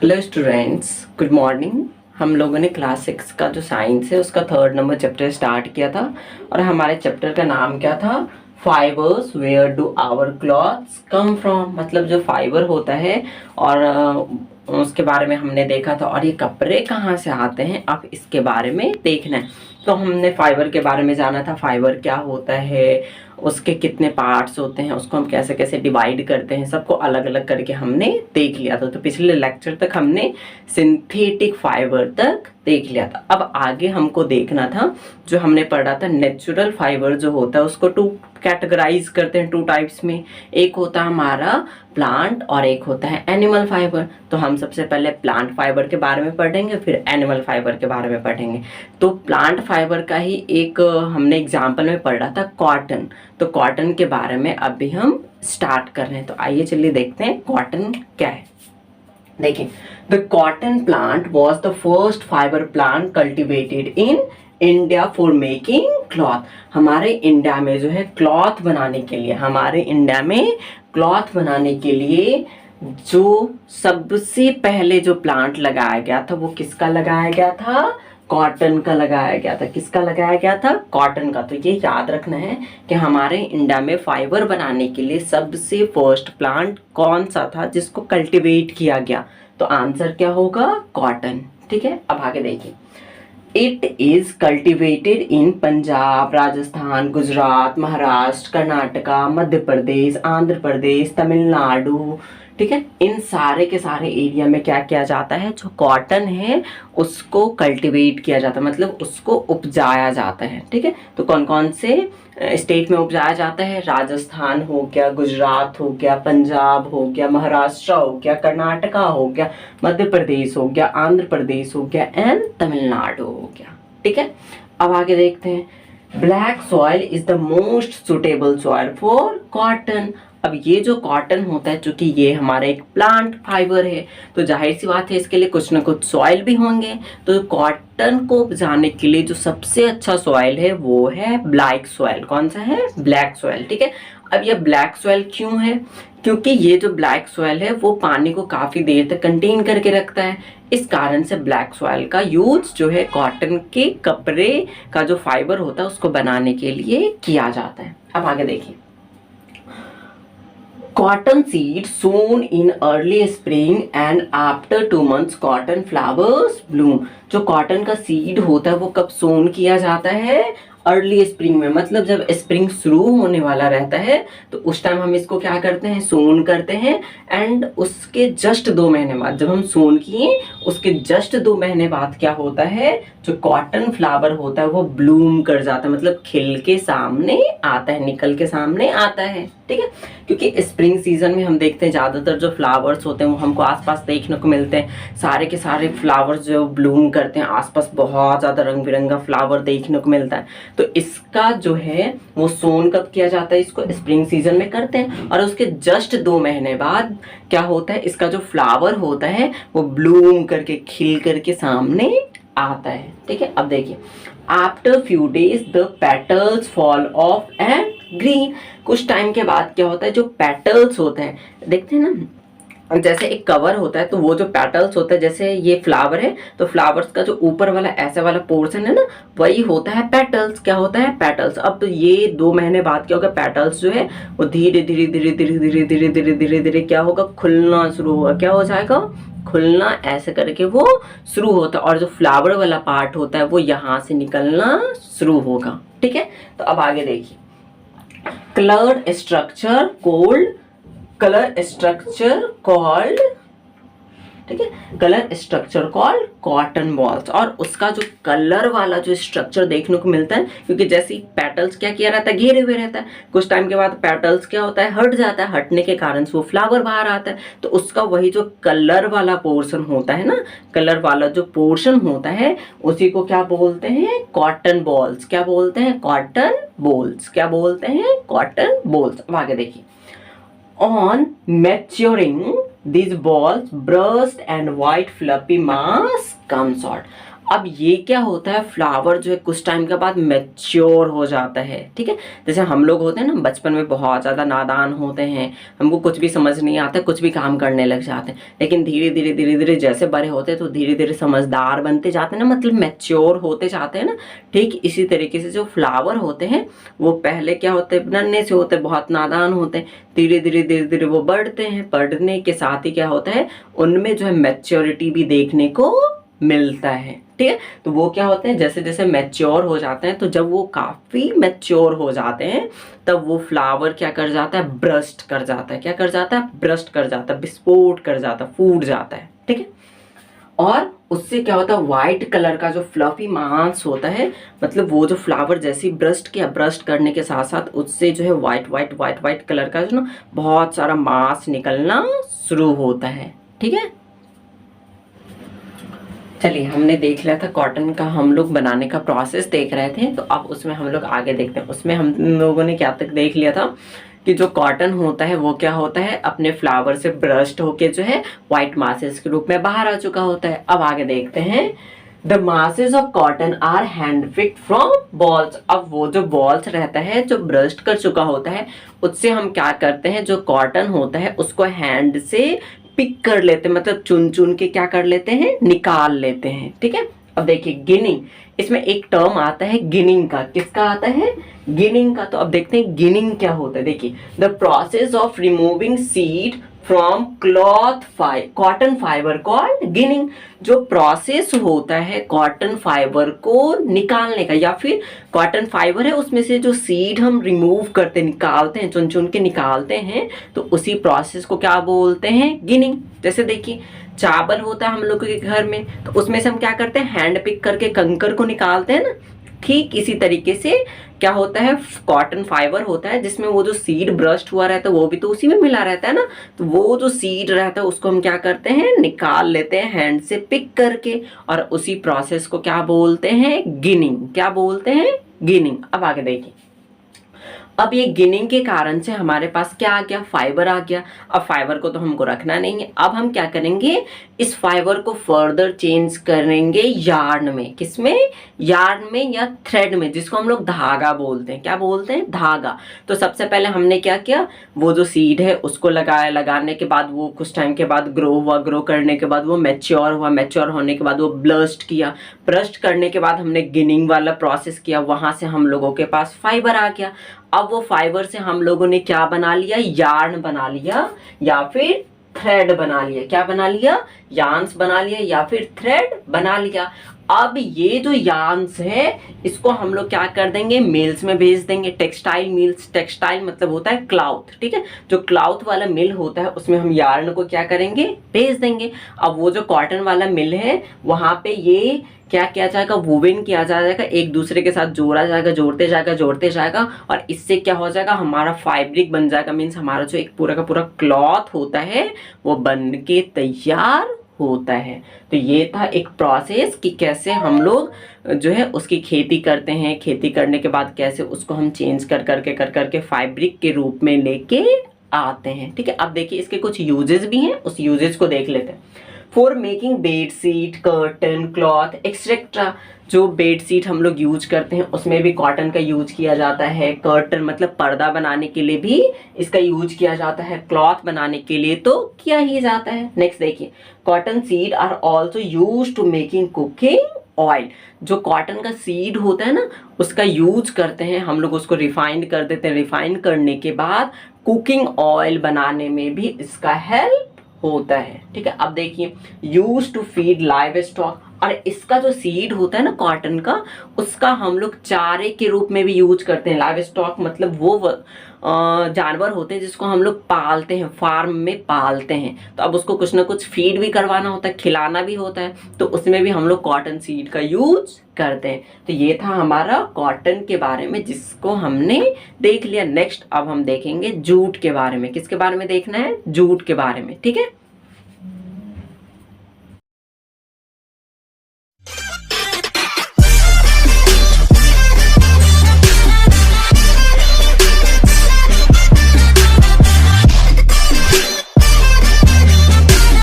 Hello students, good morning. हम लोगों ने क्लास 6 का जो साइंस है उसका 3rd नंबर चैप्टर स्टार्ट किया था और हमारे चैप्टर का नाम क्या था? Fibres, where do our clothes come from. मतलब जो फाइबर होता है और उसके बारे में हमने देखा था, और ये कपड़े कहाँ से आते हैं अब इसके बारे में देखना है। तो हमने फाइबर के बारे में जाना था, फाइबर क्या होता है, उसके कितने पार्ट्स होते हैं, उसको हम कैसे कैसे डिवाइड करते हैं, सबको अलग अलग करके हमने देख लिया था। तो पिछले लेक्चर तक हमने सिंथेटिक फाइबर तक देख लिया था। अब आगे हमको देखना था, जो हमने पढ़ा था नेचुरल फाइबर जो होता है उसको टू कैटेगराइज करते हैं, 2 टाइप्स में। एक होता है हमारा प्लांट और एक होता है एनिमल फाइबर। तो हम सबसे पहले प्लांट फाइबर के बारे में पढ़ेंगे, फिर एनिमल फाइबर के बारे में पढ़ेंगे। तो प्लांट फाइबर का ही एक हमने एग्जाम्पल में पढ़ा था कॉटन। तो कॉटन के बारे में अभी हम स्टार्ट कर रहे हैं। तो आइए चलिए देखते हैं कॉटन क्या है। देखिए, the cotton plant was the first fibre plant cultivated in India for making cloth. हमारे इंडिया में जो है क्लॉथ बनाने के लिए, हमारे इंडिया में क्लॉथ बनाने के लिए जो सबसे पहले जो प्लांट लगाया गया था वो किसका लगाया गया था? कॉटन का लगाया गया था। किसका लगाया गया था? कॉटन का। तो ये याद रखना है कि हमारे इंडिया में फाइबर बनाने के लिए सबसे फर्स्ट प्लांट कौन सा था जिसको कल्टीवेट किया गया? तो आंसर क्या होगा? कॉटन। ठीक है, अब आगे देखिए। It is cultivated in Punjab, Rajasthan, Gujarat, Maharashtra, Karnataka, Madhya Pradesh, Andhra Pradesh, Tamil Nadu. ठीक है, इन सारे के सारे एरिया में क्या किया जाता है? जो कॉटन है उसको कल्टीवेट किया जाता है, मतलब उसको उपजाया जाता है। ठीक है, तो कौन कौन से स्टेट में उपजाया जाता है? राजस्थान हो गया, गुजरात हो गया, पंजाब हो गया, महाराष्ट्र हो गया, कर्नाटका हो गया, मध्य प्रदेश हो गया, आंध्र प्रदेश हो गया एंड तमिलनाडु हो गया। ठीक है, अब आगे देखते हैं। Black soil is the most suitable soil for cotton. अब ये जो कॉटन होता है, चूंकि ये हमारा एक प्लांट फाइबर है, तो जाहिर सी बात है इसके लिए कुछ ना कुछ सॉइल भी होंगे। तो कॉटन को उपजाने के लिए जो सबसे अच्छा सॉइल है वो है ब्लैक सॉइल। कौन सा है? Black soil. ठीक है, अब ये ब्लैक सॉइल क्यों है? क्योंकि ये जो ब्लैक सॉइल है वो पानी को काफी देर तक कंटेन करके रखता है। इस कारण से ब्लैक सॉइल का यूज जो है कॉटन के कपड़े का जो फाइबर होता है उसको बनाने के लिए किया जाता है। अब आगे देखिए। Cotton seed sown in early spring and after 2 months cotton flowers bloom। जो कॉटन का सीड होता है वो कब सोन किया जाता है? अर्ली स्प्रिंग में। मतलब जब स्प्रिंग शुरू होने वाला रहता है तो उस टाइम हम इसको क्या करते हैं? सोन करते हैं। एंड उसके जस्ट 2 महीने बाद, जब हम सोन किए उसके जस्ट 2 महीने बाद क्या होता है? जो कॉटन फ्लावर होता है वो ब्लूम कर जाता है, मतलब खिल के सामने आता है, निकल के सामने आता है। ठीक है, क्योंकि स्प्रिंग सीजन में हम देखते हैं ज्यादातर जो फ्लावर्स होते हैं वो हमको आसपास देखने को मिलते हैं। सारे के सारे फ्लावर्स जो ब्लूम करते हैं, आसपास बहुत ज्यादा रंग बिरंगा फ्लावर देखने को मिलता है। तो इसका जो है वो सोन कब किया जाता है? इसको स्प्रिंग सीजन में करते हैं। और उसके जस्ट 2 महीने बाद क्या होता है? इसका जो फ्लावर होता है वो ब्लूम करके खिल करके सामने आता है। ठीक है, अब देखिए। After few days the petals fall of and green. कुछ टाइम के बाद क्या होता है? जो पेटल्स होते हैं, देखते हैं ना, जैसे एक कवर होता है तो वो जो पेटल्स होता है, जैसे ये फ्लावर है तो फ्लावर्स का जो ऊपर वाला ऐसा वाला पोर्शन है ना, वही होता है पेटल्स। क्या होता है? पेटल्स। अब तो ये 2 महीने बाद क्या होगा? पेटल्स जो है वो धीरे धीरे धीरे धीरे धीरे धीरे धीरे धीरे धीरे क्या होगा? खुलना शुरू होगा। क्या हो जाएगा? खुलना। ऐसे करके वो शुरू होता है और जो फ्लावर वाला पार्ट होता है वो यहाँ से निकलना शुरू होगा। ठीक है, तो अब आगे देखिए। कलर स्ट्रक्चर कॉल्ड, ठीक है, colour structure called cotton balls. और उसका जो कलर वाला जो स्ट्रक्चर देखने को मिलता है, क्योंकि जैसे पेटल्स क्या किया रहता है? घेरे हुए रहता है। कुछ टाइम के बाद पेटल्स क्या होता है? हट जाता है। हटने के कारण से वो फ्लावर बाहर आता है। तो उसका वही जो कलर वाला पोर्शन होता है ना, कलर वाला जो पोर्शन होता है उसी को क्या बोलते हैं? Cotton balls. क्या बोलते हैं? Cotton balls. क्या बोलते हैं? Cotton balls. अब आगे देखिए। On maturing, these balls burst and white fluffy mass comes out। अब ये क्या होता है, फ्लावर जो है कुछ टाइम के बाद मैच्योर हो जाता है, ठीक है। जैसे हम लोग होते हैं ना, बचपन में बहुत ज़्यादा नादान होते हैं, हमको कुछ भी समझ नहीं आता, कुछ भी काम करने लग जाते हैं, लेकिन धीरे धीरे जैसे बड़े होते हैं तो धीरे धीरे समझदार बनते जाते हैं ना, मतलब मैच्योर होते जाते हैं ना। ठीक इसी तरीके से जो फ्लावर होते हैं वो पहले क्या होते हैं, नन्हे से होते हैं, बहुत नादान होते हैं, धीरे धीरे वो बढ़ते हैं, बढ़ने के साथ ही क्या होता है, उनमें जो है मैच्योरिटी भी देखने को मिलता है, ठीक है। तो वो क्या होते हैं, जैसे जैसे मैच्योर हो जाते हैं, तो जब वो काफ़ी मैच्योर हो जाते हैं तब वो फ्लावर क्या कर जाता है, ब्रस्ट कर जाता है, क्या कर जाता है, ब्रस्ट कर जाता है, विस्फोट कर जाता है, फूट जाता है, ठीक है। और उससे क्या होता है, वाइट कलर का जो फ्लफी मांस होता है, मतलब वो जो फ्लावर जैसे ही ब्रस्ट किया, ब्रस्ट करने के साथ साथ उससे जो है वाइट कलर का जो ना बहुत सारा मांस निकलना शुरू होता है, ठीक है। चलिए, हमने देख लिया था कॉटन का, हम लोग बनाने का प्रोसेस देख रहे थे, तो अब उसमें हम लोग आगे देखते हैं। उसमें हम लोगों ने क्या तक देख लिया था कि जो कॉटन होता है वो क्या होता है, अपने फ्लावर से ब्रस्ट होके जो है वाइट मासेस के रूप में बाहर आ चुका होता है। अब आगे देखते हैं, the masses of cotton are hand picked from bolls. अब वो जो बॉल्स रहता है जो ब्रस्ट कर चुका होता है, उससे हम क्या करते हैं, जो कॉटन होता है उसको हैंड से पिक कर लेते हैं, मतलब चुन चुन के क्या कर लेते हैं, निकाल लेते हैं, ठीक है। अब देखिए गिनिंग, इसमें एक टर्म आता है गिनिंग का, किसका आता है, गिनिंग का। तो अब देखते हैं गिनिंग क्या होता है। देखिए, the process of removing seed from cotton fibre called ginning. जो प्रोसेस होता है कॉटन फाइबर को निकालने का, या फिर कॉटन फाइबर है उसमें से जो सीड हम रिमूव करते, निकालते हैं, चुन चुन के निकालते हैं, तो उसी प्रोसेस को क्या बोलते हैं, गिनिंग। जैसे देखिए, चावल होता है हम लोगों के घर में, तो उसमें से हम क्या करते हैं, हैंड पिक करके कंकर को निकालते हैं ना। ठीक इसी तरीके से क्या होता है, कॉटन फाइबर होता है जिसमें वो जो सीड ब्रस्ट हुआ रहता है वो भी तो उसी में मिला रहता है ना, तो वो जो सीड रहता है उसको हम क्या करते हैं, निकाल लेते हैं हैंड से पिक करके, और उसी प्रोसेस को क्या बोलते हैं, गिनिंग। क्या बोलते हैं, गिनिंग। अब आगे देखिए, अब ये गिनिंग के कारण से हमारे पास क्या आ गया, फाइबर आ गया। अब फाइबर को तो हमको रखना नहीं है, अब हम क्या करेंगे, इस फाइबर को फर्दर चेंज करेंगे यार्न में। किसमें, यार्न में या थ्रेड में, जिसको हम लोग धागा बोलते हैं। क्या बोलते हैं, धागा। तो सबसे पहले हमने क्या किया, वो जो सीड है उसको लगाया, लगाने के बाद वो कुछ टाइम के बाद ग्रो हुआ, ग्रो करने के बाद वो मैच्योर हुआ, मैच्योर होने के बाद वो ब्रस्ट किया, ब्रस्ट करने के बाद हमने गिनिंग वाला प्रोसेस किया, वहां से हम लोगों के पास फाइबर आ गया। अब वो फाइबर से हम लोगों ने क्या बना लिया, यार्न बना लिया या फिर थ्रेड बना लिया। क्या बना लिया, यार्न्स बना लिया या फिर थ्रेड बना लिया। अब ये जो यार्न्स है इसको हम लोग क्या कर देंगे, मिल्स में भेज देंगे, टेक्सटाइल मिल्स। टेक्सटाइल मतलब होता है क्लॉथ, ठीक है। जो क्लॉथ वाला मिल होता है उसमें हम यार्न को क्या करेंगे, भेज देंगे। अब वो जो कॉटन वाला मिल है वहां पे ये क्या किया जाएगा, वूवन किया जाएगा, एक दूसरे के साथ जोड़ा जाएगा, जोड़ते जाएगा, और इससे क्या हो जाएगा, हमारा फैब्रिक बन जाएगा। मीन्स हमारा जो एक पूरा का पूरा क्लॉथ होता है वो बन के तैयार होता है। तो ये था एक प्रोसेस कि कैसे हम लोग जो है उसकी खेती करते हैं, खेती करने के बाद कैसे उसको हम चेंज कर करके फैब्रिक के रूप में लेके आते हैं, ठीक है। अब देखिए इसके कुछ यूजेस भी हैं, उस यूजेस को देख लेते हैं। For making bed sheet, curtain, cloth etcetera. जो बेड सीट हम लोग यूज करते हैं उसमें भी कॉटन का यूज किया जाता है। कर्टन मतलब पर्दा बनाने के लिए भी इसका यूज किया जाता है। क्लॉथ बनाने के लिए तो किया ही जाता है। नेक्स्ट देखिए, cotton seed are also use to making cooking oil. जो कॉटन का सीड होता है ना उसका यूज करते हैं हम लोग, उसको रिफाइंड कर देते हैं। रिफाइंड करने के बाद कुकिंग ऑयल बनाने में भी इसका हेल्प होता है, ठीक है। अब देखिए, use to feed livestock. और इसका जो सीड होता है ना कॉटन का, उसका हम लोग चारे के रूप में भी यूज करते हैं। लाइव स्टॉक मतलब वो जानवर होते हैं जिसको हम लोग पालते हैं, फार्म में पालते हैं। तो अब उसको कुछ ना कुछ फीड भी करवाना होता है, खिलाना भी होता है, तो उसमें भी हम लोग कॉटन सीड का यूज करते हैं। तो ये था हमारा कॉटन के बारे में जिसको हमने देख लिया। नेक्स्ट अब हम देखेंगे जूट के बारे में। किसके बारे में देखना है, जूट के बारे में, ठीक है।